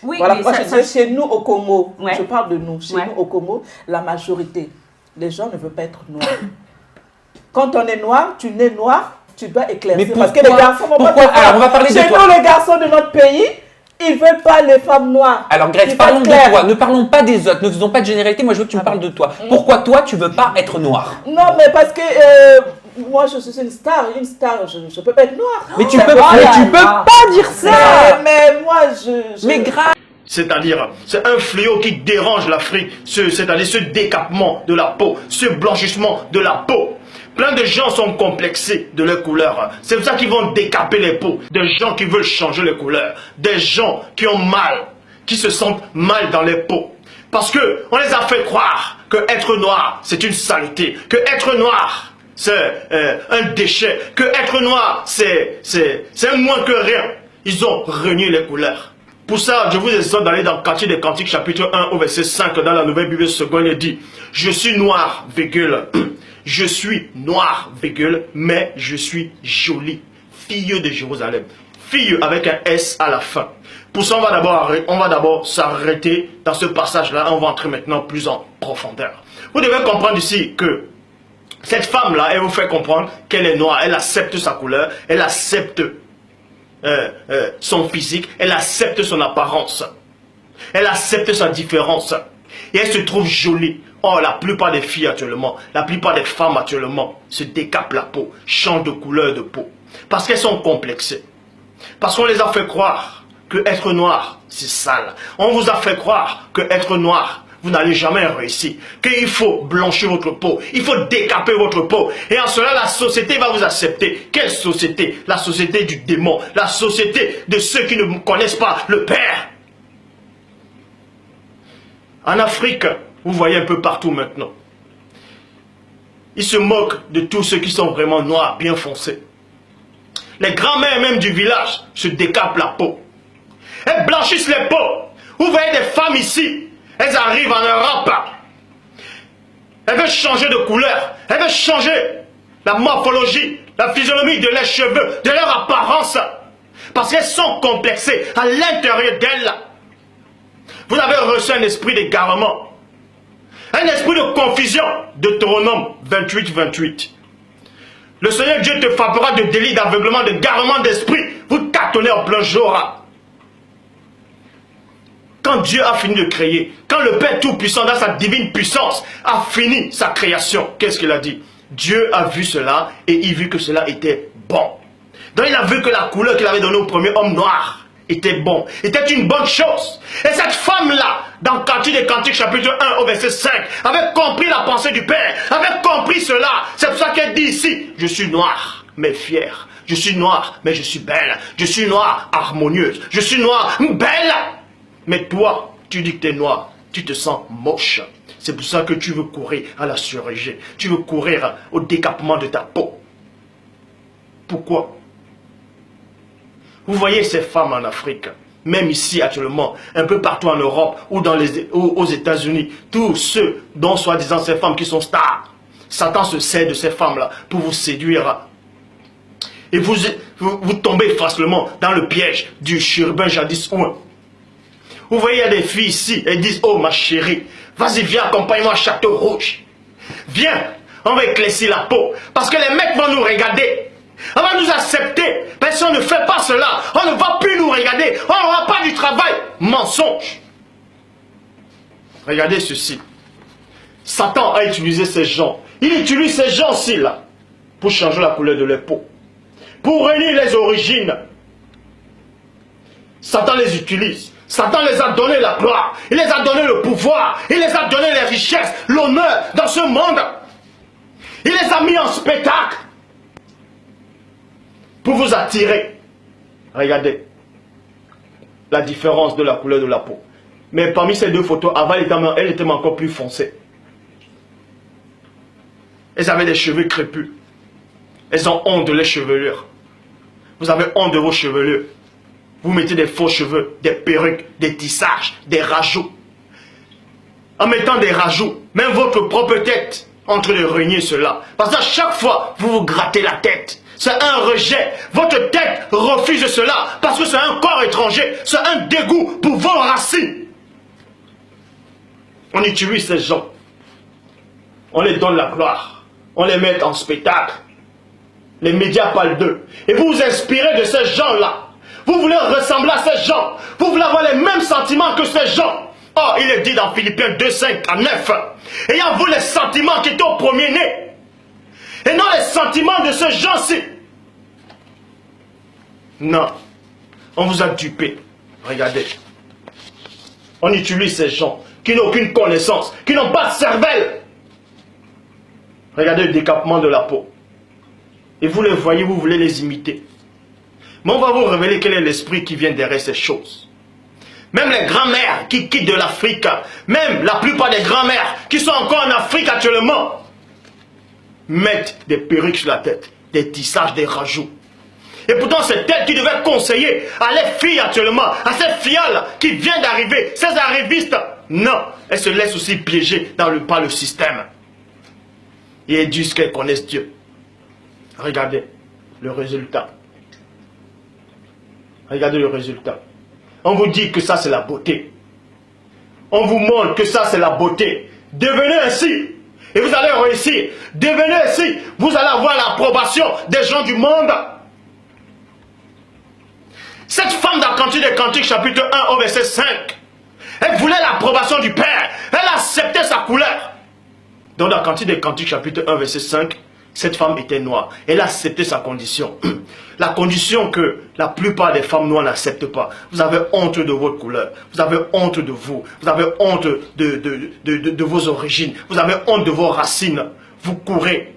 Oui, voilà mais pourquoi je dis chez nous au Congo, je parle de nous, chez nous au Congo, la majorité, les gens ne veulent pas être noirs. Quand on est noir, tu nais noir, tu dois éclaircir. Parce que les garçons vont pas te faire. Alors, on va parler de toi. Chez nous, les garçons de notre pays, ils ne veulent pas les femmes noires. Alors Grace, parlons de toi, ne parlons pas des autres, ne faisons pas de généralité, moi je veux que tu me parles de toi. Pourquoi toi tu veux pas être noir? Non, mais parce que moi je suis une star, je ne peux pas être noire. Mais tu peux pas dire ça. Mais moi Mais Grace. C'est-à-dire, c'est un fléau qui dérange l'Afrique, c'est-à-dire ce décapement de la peau, ce blanchissement de la peau. Plein de gens sont complexés de leur couleur. C'est pour ça qu'ils vont décaper les peaux. Des gens qui veulent changer les couleurs. Des gens qui ont mal, qui se sentent mal dans les peaux. Parce que on les a fait croire que être noir, c'est une saleté. Que être noir, c'est un déchet. Que être noir, c'est moins que rien. Ils ont renié les couleurs. Pour ça, je vous exhorte d'aller dans Cantique des Cantiques, chapitre 1, au verset 5, dans la Nouvelle Bible seconde, il dit « Je suis noir, virgule. Je suis noir, virgule, mais je suis jolie. Fille de Jérusalem. » Fille avec un S à la fin. Pour ça, on va d'abord s'arrêter dans ce passage-là. On va entrer maintenant plus en profondeur. Vous devez comprendre ici que cette femme-là, elle vous fait comprendre qu'elle est noire. Elle accepte sa couleur. Elle accepte son physique, elle accepte son apparence, elle accepte sa différence et elle se trouve jolie. Or, la plupart des filles actuellement, la plupart des femmes actuellement se décapent la peau, changent de couleur de peau parce qu'elles sont complexées, parce qu'on les a fait croire que être noir c'est sale. On vous a fait croire que être noir vous n'allez jamais réussir, qu'il faut blanchir votre peau, il faut décaper votre peau. Et en cela, la société va vous accepter. Quelle société? La société du démon, la société de ceux qui ne connaissent pas le Père. En Afrique, vous voyez un peu partout maintenant, ils se moquent de tous ceux qui sont vraiment noirs, bien foncés. Les grands-mères même du village se décapent la peau. Elles blanchissent les peaux. Vous voyez des femmes ici, elles arrivent en Europe. Elles veulent changer de couleur. Elles veulent changer la morphologie, la physionomie de leurs cheveux, de leur apparence. Parce qu'elles sont complexées à l'intérieur d'elles. Vous avez reçu un esprit d'égarement. Un esprit de confusion. Deutéronome 28, 28. Le Seigneur Dieu te frappera de délit, d'aveuglement, de garement d'esprit. Vous tâtonnez en plein jour. Quand Dieu a fini de créer, quand le Père Tout-Puissant dans sa divine puissance a fini sa création, qu'est-ce qu'il a dit? Dieu a vu cela et il vit que cela était bon. Donc il a vu que la couleur qu'il avait donnée au premier homme noir était bon, était une bonne chose. Et cette femme-là, dans Cantique des Cantiques chapitre 1 au verset 5, avait compris la pensée du Père, avait compris cela. C'est pour ça qu'elle dit ici, je suis noire mais fière. Je suis noire mais je suis belle. Je suis noire harmonieuse. Je suis noire belle. Mais toi, tu dis que tu es noir, tu te sens moche. C'est pour ça que tu veux courir à la chirurgie. Tu veux courir au décapement de ta peau. Pourquoi? Vous voyez ces femmes en Afrique, même ici actuellement, un peu partout en Europe ou aux États-Unis, tous ceux dont soi-disant ces femmes qui sont stars, Satan se sert de ces femmes-là pour vous séduire. Et vous tombez facilement dans le piège du chérubin jadis ouin. Vous voyez, il y a des filles ici, elles disent, oh ma chérie, vas-y viens, accompagne-moi à Château Rouge. Viens, on va éclaircir la peau. Parce que les mecs vont nous regarder. On va nous accepter. Mais si on ne fait pas cela, on ne va plus nous regarder. On n'aura pas du travail. Mensonge. Regardez ceci. Satan a utilisé ces gens. Il utilise ces gens-ci là pour changer la couleur de leur peau. Pour réunir les origines. Satan les utilise. Satan les a donné la gloire, il les a donné le pouvoir, il les a donné les richesses, l'honneur dans ce monde. Il les a mis en spectacle pour vous attirer. Regardez la différence de la couleur de la peau. Mais parmi ces deux photos, avant elle était encore plus foncée. Elles avaient des cheveux crépus. Elles ont honte de leurs chevelures. Vous avez honte de vos chevelures. Vous mettez des faux cheveux, des perruques, des tissages, des rajouts. En mettant des rajouts, même votre propre tête, en train de renier cela. Parce qu'à chaque fois, vous vous grattez la tête. C'est un rejet. Votre tête refuse cela parce que c'est un corps étranger. C'est un dégoût pour vos racines. On utilise ces gens. On les donne la gloire. On les met en spectacle. Les médias parlent d'eux. Et vous vous inspirez de ces gens-là. Vous voulez ressembler à ces gens. Vous voulez avoir les mêmes sentiments que ces gens. Oh, il est dit dans Philippiens 2, 5 à 9. Ayant vous les sentiments qui étaient au premier-né. Et non les sentiments de ces gens-ci. Non. On vous a dupé. Regardez. On utilise ces gens qui n'ont aucune connaissance, qui n'ont pas de cervelle. Regardez le décapement de la peau. Et vous les voyez, vous voulez les imiter. Mais on va vous révéler quel est l'esprit qui vient derrière ces choses. Même les grands-mères qui quittent de l'Afrique, même la plupart des grands-mères qui sont encore en Afrique actuellement, mettent des perruques sur la tête, des tissages, des rajouts. Et pourtant, c'est elle qui devait conseiller à les filles actuellement, à ces filles-là qui viennent d'arriver, ces arrivistes. Non, elles se laissent aussi piéger par le système. Et elles disent qu'elles connaissent Dieu. Regardez le résultat. Regardez le résultat. On vous dit que ça c'est la beauté. On vous montre que ça c'est la beauté. Devenez ainsi. Et vous allez réussir. Devenez ainsi. Vous allez avoir l'approbation des gens du monde. Cette femme dans Cantique des Cantiques chapitre 1 au verset 5. Elle voulait l'approbation du Père. Elle acceptait sa couleur. Donc dans Cantique des Cantiques chapitre 1 verset 5. Cette femme était noire. Elle acceptait sa condition. La condition que la plupart des femmes noires n'acceptent pas. Vous avez honte de votre couleur. Vous avez honte de vous. Vous avez honte de vos origines. Vous avez honte de vos racines. Vous courez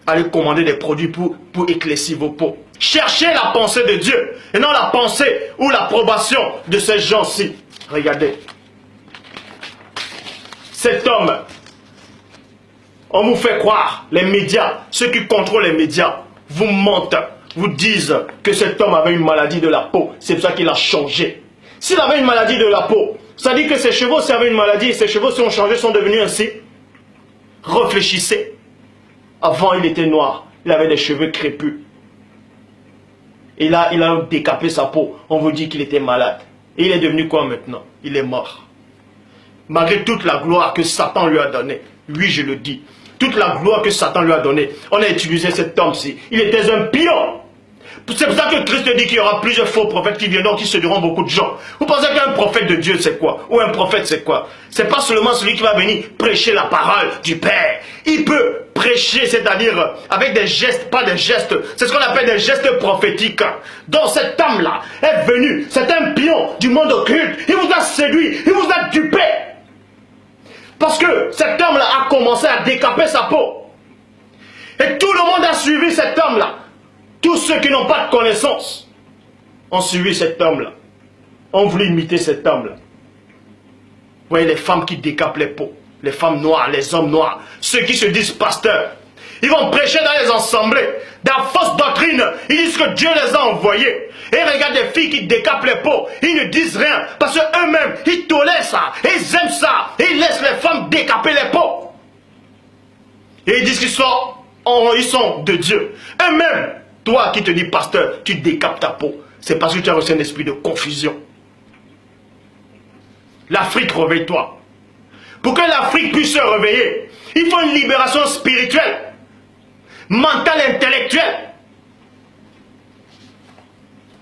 à aller commander des produits pour éclaircir vos peaux. Cherchez la pensée de Dieu. Et non la pensée ou l'approbation de ces gens-ci. Regardez. Cet homme... On vous fait croire, les médias, ceux qui contrôlent les médias, vous mentent, vous disent que cet homme avait une maladie de la peau. C'est pour ça qu'il a changé. S'il avait une maladie de la peau, ça dit que ses cheveux aussi avaient une maladie et ses cheveux si ont changé, sont devenus ainsi. Réfléchissez. Avant, il était noir. Il avait des cheveux crépus. Et là, il a décapé sa peau. On vous dit qu'il était malade. Et il est devenu quoi maintenant? Il est mort. Malgré toute la gloire que Satan lui a donnée. Oui, je le dis. Toute la gloire que Satan lui a donnée. On a utilisé cet homme-ci. Il était un pion. C'est pour ça que Christ dit qu'il y aura plusieurs faux prophètes qui viendront, qui séduiront beaucoup de gens. Vous pensez qu'un prophète de Dieu c'est quoi? Ou un prophète c'est quoi? C'est pas seulement celui qui va venir prêcher la parole du Père. Il peut prêcher, c'est-à-dire avec des gestes, pas des gestes. C'est ce qu'on appelle des gestes prophétiques. Donc cet homme-là est venu. C'est un pion du monde occulte. Il vous a séduit. Il vous a dupé. Parce que cet homme-là a commencé à décaper sa peau. Et tout le monde a suivi cet homme-là. Tous ceux qui n'ont pas de connaissance ont suivi cet homme-là. Ont voulu imiter cet homme-là. Vous voyez les femmes qui décapent les peaux. Les femmes noires, les hommes noirs. Ceux qui se disent pasteurs. Ils vont prêcher dans les assemblées. Dans fausse doctrine. Ils disent que Dieu les a envoyés. Et regarde des filles qui décapent les peaux. Ils ne disent rien. Parce qu'eux-mêmes, ils tolèrent ça. Et ils aiment ça. Et ils laissent les femmes décaper les peaux. Et ils disent qu'ils sont de Dieu. Eux-mêmes, toi qui te dis pasteur, tu décapes ta peau. C'est parce que tu as reçu un esprit de confusion. L'Afrique, réveille-toi. Pour que l'Afrique puisse se réveiller, il faut une libération spirituelle, mentale, intellectuelle.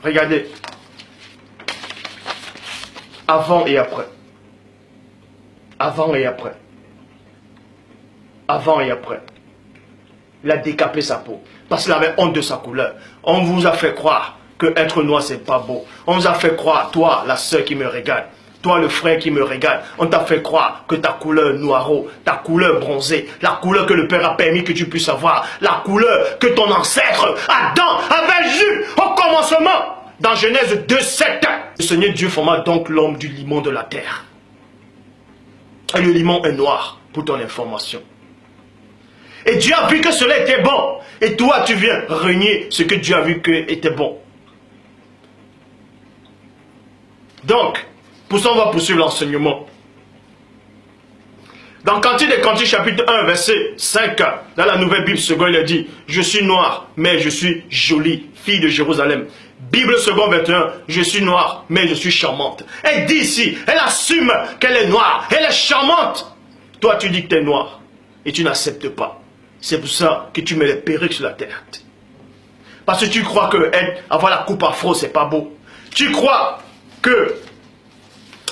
Regardez. Avant et après. Avant et après. Avant et après. Il a décapé sa peau. Parce qu'il avait honte de sa couleur. On vous a fait croire que être noir c'est pas beau. On vous a fait croire, toi la sœur qui me regarde, toi le frère qui me regarde, on t'a fait croire que ta couleur noiro, ta couleur bronzée, la couleur que le Père a permis que tu puisses avoir, la couleur que ton ancêtre Adam avait eue au commencement. Dans Genèse 2:7, le Seigneur Dieu forma donc l'homme du limon de la terre. Et le limon est noir, pour ton information. Et Dieu a vu que cela était bon. Et toi, tu viens renier ce que Dieu a vu que était bon. Donc, pour ça, on va poursuivre l'enseignement. Dans Cantique des Cantiques, chapitre 1, verset 5, dans la Nouvelle Bible seconde, il dit, je suis noir, mais je suis jolie, fille de Jérusalem. Bible seconde 21, je suis noire, mais je suis charmante. Elle dit ici, elle assume qu'elle est noire, elle est charmante. Toi, tu dis que tu es noir et tu n'acceptes pas. C'est pour ça que tu mets les perruques sur la tête. Parce que tu crois que avoir la coupe afro, c'est pas beau. Tu crois que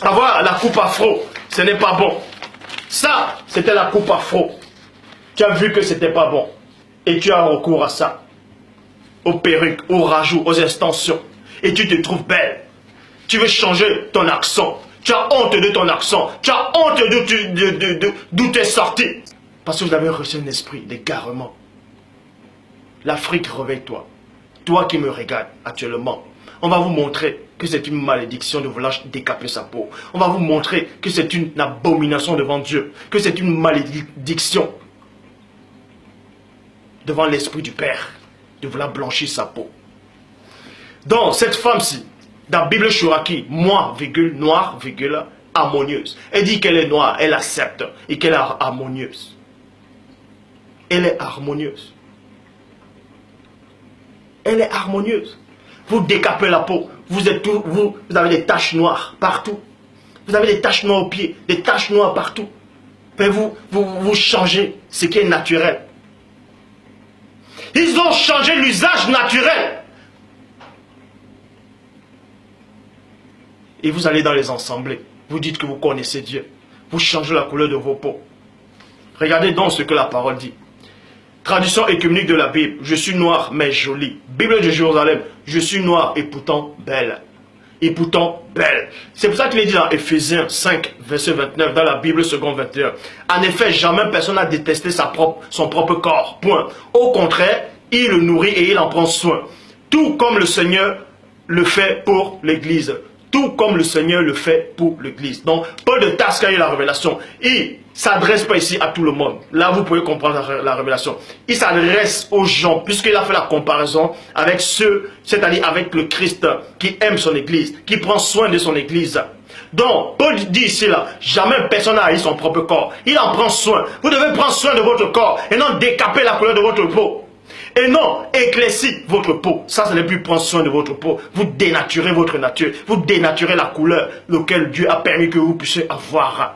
avoir la coupe afro, ce n'est pas bon. Ça, c'était la coupe afro. Tu as vu que c'était pas bon. Et tu as recours à ça. Aux perruques, aux rajouts, aux extensions. Et tu te trouves belle. Tu veux changer ton accent. Tu as honte de ton accent. Tu as honte d'où tu es sorti. Parce que vous avez reçu un esprit d'égarement. L'Afrique, réveille-toi. Toi qui me regardes actuellement. On va vous montrer que c'est une malédiction de vouloir décaper sa peau. On va vous montrer que c'est une abomination devant Dieu. Que c'est une malédiction devant l'Esprit du Père. De vouloir blanchir sa peau. Donc, cette femme-ci, dans la Bible Chouraki, moi, virgule, noire, virgule, harmonieuse. Elle dit qu'elle est noire, elle accepte et qu'elle est harmonieuse. Elle est harmonieuse. Elle est harmonieuse. Vous décapez la peau. Vous avez des taches noires partout. Vous avez des taches noires aux pieds, des taches noires partout. Mais vous changez ce qui est naturel. Ils ont changé l'usage naturel. Et vous allez dans les assemblées. Vous dites que vous connaissez Dieu. Vous changez la couleur de vos peaux. Regardez donc ce que la parole dit. Traduction écuménique de la Bible. Je suis noir mais jolie. Bible de Jérusalem. Je suis noir et pourtant belle. Et pourtant belle. C'est pour ça qu'il est dit dans Éphésiens 5, verset 29, dans la Bible seconde 21. En effet, jamais personne n'a détesté son propre corps. Point. Au contraire, il le nourrit et il en prend soin. Tout comme le Seigneur le fait pour l'Église. Tout comme le Seigneur le fait pour l'Église. Donc, Paul de Tarse, quand il y a la révélation, il ne s'adresse pas ici à tout le monde. Là, vous pouvez comprendre la révélation. Il s'adresse aux gens, puisqu'il a fait la comparaison avec ceux, c'est-à-dire avec le Christ qui aime son Église, qui prend soin de son Église. Donc, Paul dit ici, là, jamais personne n'a haï son propre corps. Il en prend soin. Vous devez prendre soin de votre corps et non décaper la couleur de votre peau. Et non, éclaircir votre peau. Ça, ce n'est plus prendre soin de votre peau. Vous dénaturez votre nature. Vous dénaturez la couleur laquelle Dieu a permis que vous puissiez avoir.